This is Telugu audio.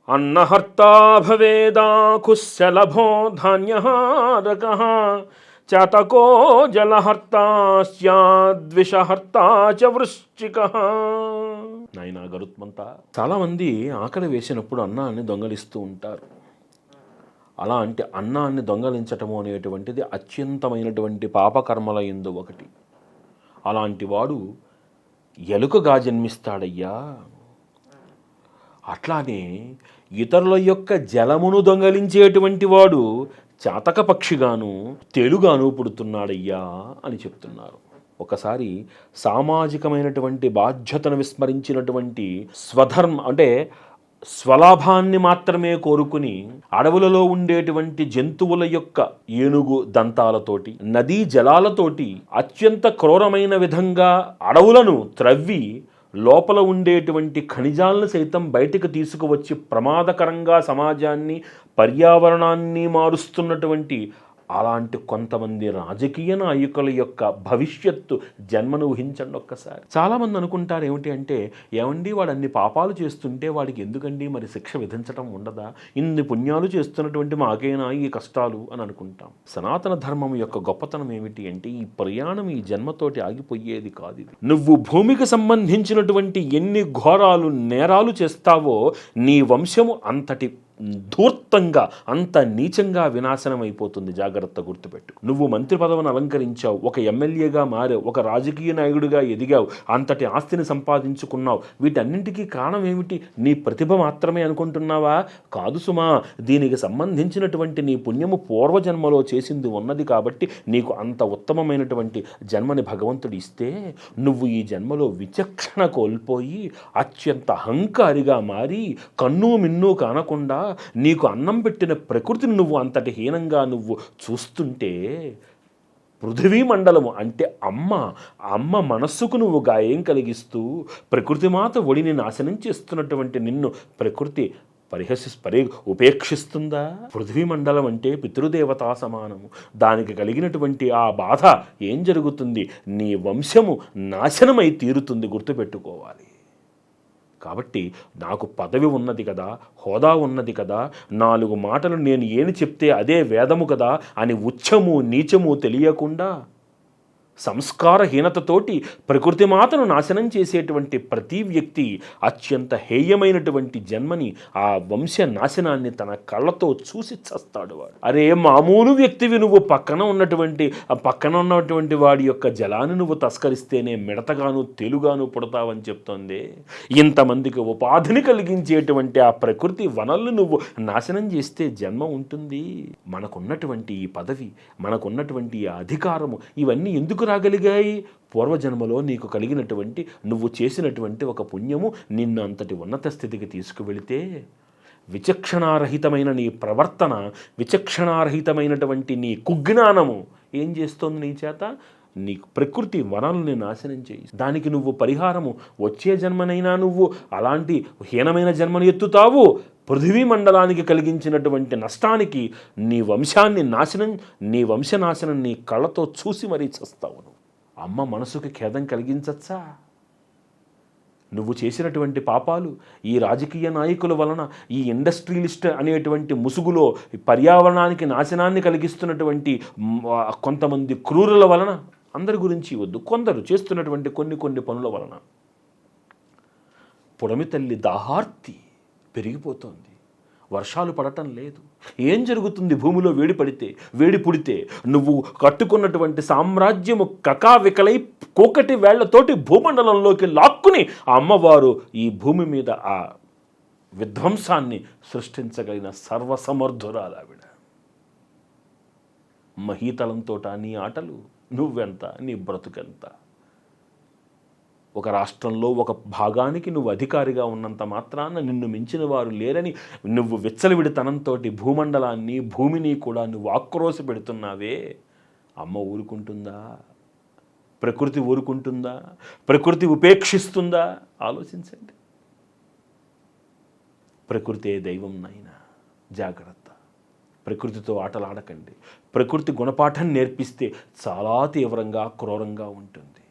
అన్నహర్తా భవేదాకుశలభో ధాన్యహారకః చాతకో జలహర్తా స్యాద్విషహర్తా చ వృశ్చికః. నాయనా గరుత్మంత, చాలామంది ఆకలి వేసినప్పుడు అన్నాన్ని దొంగలిస్తూ ఉంటారు. అలాంటి అన్నాన్ని దొంగలించటము అనేటువంటిది అత్యంతమైనటువంటి పాపకర్మల యందు ఒకటి. అలాంటి వాడు ఎలుకగా జన్మిస్తాడయ్యా. అట్లానే ఇతరుల యొక్క జలమును దొంగలించేటువంటి వాడు చాతక పక్షిగాను తెలుగాను పుడుతున్నాడయ్యా అని చెప్తున్నారు. ఒకసారి సామాజికమైనటువంటి బాధ్యతను విస్మరించినటువంటి అంటే స్వలాభాన్ని మాత్రమే కోరుకుని అడవులలో ఉండేటువంటి జంతువుల యొక్క ఏనుగు దంతాలతోటి, నదీ జలాలతోటి అత్యంత క్రూరమైన విధంగా అడవులను త్రవ్వి లోపల ఉండేటువంటి ఖనిజాలను సైతం బయటకు తీసుకువచ్చి ప్రమాదకరంగా సమాజాన్ని, పర్యావరణాన్ని మారుస్తున్నటువంటి అలాంటి కొంతమంది రాజకీయ నాయకుల యొక్క భవిష్యత్తు జన్మను ఊహించండి ఒక్కసారి. చాలామంది అనుకుంటారు ఏమిటి అంటే, ఏమండి వాడు అన్ని పాపాలు చేస్తుంటే వాడికి ఎందుకండి మరి శిక్ష విధించడం ఉండదా? ఇన్ని పుణ్యాలు చేస్తున్నటువంటి మాకేనా ఈ కష్టాలు అని అనుకుంటాం. సనాతన ధర్మం యొక్క గొప్పతనం ఏమిటి అంటే, ఈ ప్రయాణం ఈ జన్మతోటి ఆగిపోయేది కాదు. నువ్వు భూమికి సంబంధించినటువంటి ఎన్ని ఘోరాలు నేరాలు చేస్తావో నీ వంశము అంతటి ధూర్తంగా, అంత నీచంగా వినాశనం అయిపోతుంది. జాగ్రత్త గుర్తుపెట్టు. నువ్వు మంత్రి పదవిని అలంకరించావు, ఒక ఎమ్మెల్యేగా మారావు, ఒక రాజకీయ నాయకుడిగా ఎదిగావు, అంతటి ఆస్తిని సంపాదించుకున్నావు. వీటన్నింటికీ కారణం ఏమిటి? నీ ప్రతిభ మాత్రమే అనుకుంటున్నావా? కాదు సుమా. దీనికి సంబంధించినటువంటి నీ పుణ్యము పూర్వజన్మలో చేసింది ఉన్నది కాబట్టి నీకు అంత ఉత్తమమైనటువంటి జన్మని భగవంతుడు ఇస్తే, నువ్వు ఈ జన్మలో విచక్షణ కోల్పోయి అత్యంత అహంకారిగా మారి కన్ను మిన్ను కానకుండా నీకు అన్నం పెట్టిన ప్రకృతిని నువ్వు అంతటి హీనంగా నువ్వు చూస్తుంటే, పృథివీ మండలము అంటే అమ్మ మనస్సుకు నువ్వు గాయం కలిగిస్తూ ప్రకృతి మాత ఒడిని నాశనం చేస్తున్నటువంటి నిన్ను ప్రకృతి ఉపేక్షిస్తుందా? పృథివీ మండలం అంటే పితృదేవతా సమానము. దానికి కలిగినటువంటి ఆ బాధ ఏం జరుగుతుంది? నీ వంశము నాశనమై తీరుతుంది. గుర్తుపెట్టుకోవాలి. కాబట్టి నాకు పదవి ఉన్నది కదా, హోదా ఉన్నది కదా, 4 మాటలు నేను ఏని చెప్తే అదే వేదము కదా అని ఉచ్చము నీచము తెలియకుండా సంస్కారహీనతతోటి ప్రకృతి మాతను నాశనం చేసేటువంటి ప్రతి వ్యక్తి అత్యంత హేయమైనటువంటి జన్మని, ఆ వంశ నాశనాన్ని తన కళ్ళతో చూసి చస్తాడు వాడు. అరే మామూలు వ్యక్తివి నువ్వు పక్కన ఉన్నటువంటి వాడి యొక్క జలాన్ని నువ్వు తస్కరిస్తేనే మిడతగాను తెలుగాను పుడతావని చెప్తోంది. ఇంతమందికి ఉపాధిని కలిగించేటువంటి ఆ ప్రకృతి వనల్ని నువ్వు నాశనం చేస్తే జన్మ ఉంటుంది. మనకున్నటువంటి ఈ పదవి, మనకున్నటువంటి ఈ అధికారము ఇవన్నీ ఎందుకు రాగలిగాయి? పూర్వజన్మలో నీకు కలిగినటువంటి, నువ్వు చేసినటువంటి ఒక పుణ్యము నిన్ను అంతటి ఉన్నత స్థితికి తీసుకువెళితే, విచక్షణారహితమైన నీ ప్రవర్తన, విచక్షణారహితమైనటువంటి నీ కుజ్ఞానము ఏం చేస్తోంది నీ చేత? నీకు ప్రకృతి వనాలని నాశనం చేయి. దానికి నువ్వు పరిహారము వచ్చే జన్మనైనా నువ్వు అలాంటి హీనమైన జన్మను ఎత్తుతావు. పృథివీ మండలానికి కలిగించినటువంటి నష్టానికి నీ వంశనాశనం నీ కళ్ళతో చూసి మరీ చస్తావు. అమ్మ మనసుకి ఖేదం కలిగించచ్చా? నువ్వు చేసినటువంటి పాపాలు ఈ రాజకీయ నాయకుల వలన, ఈ ఇండస్ట్రియలిస్ట్ అనేటువంటి ముసుగులో పర్యావరణానికి నాశనాన్ని కలిగిస్తున్నటువంటి కొంతమంది క్రూరుల వలన, అందరి గురించి వద్దు, కొందరు చేస్తున్నటువంటి కొన్ని పనుల వలన పుడమి తల్లి దాహార్తి పెరిగిపోతోంది. వర్షాలు పడటం లేదు. ఏం జరుగుతుంది? భూమిలో వేడి పుడితే నువ్వు కట్టుకున్నటువంటి సామ్రాజ్యము కకావికలై కోకటి వేళ్లతోటి భూమండలంలోకి లాక్కుని ఆ అమ్మవారు ఈ భూమి మీద ఆ విధ్వంసాన్ని సృష్టించగలిగిన సర్వసమర్థురాలు ఆవిడ. మహీతలంతో నీ ఆటలు, నువ్వెంత, నీ బ్రతుకెంత? ఒక రాష్ట్రంలో ఒక భాగానికి నువ్వు అధికారిగా ఉన్నంత మాత్రాన నిన్ను మించిన వారు లేరని నువ్వు విచ్చలవిడితనంతో భూమండలాన్ని, భూమిని కూడా నువ్వు ఆక్రోశ పెడుతున్నావే. అమ్మ ఊరుకుంటుందా? ప్రకృతి ఊరుకుంటుందా? ప్రకృతి ఉపేక్షిస్తుందా? ఆలోచించండి. ప్రకృతే దైవం నాయనా. జాగ్రత్త. ప్రకృతితో ఆటలాడకండి. ప్రకృతి గుణపాఠం నేర్పిస్తే చాలా తీవ్రంగా, క్రూరంగా ఉంటుంది.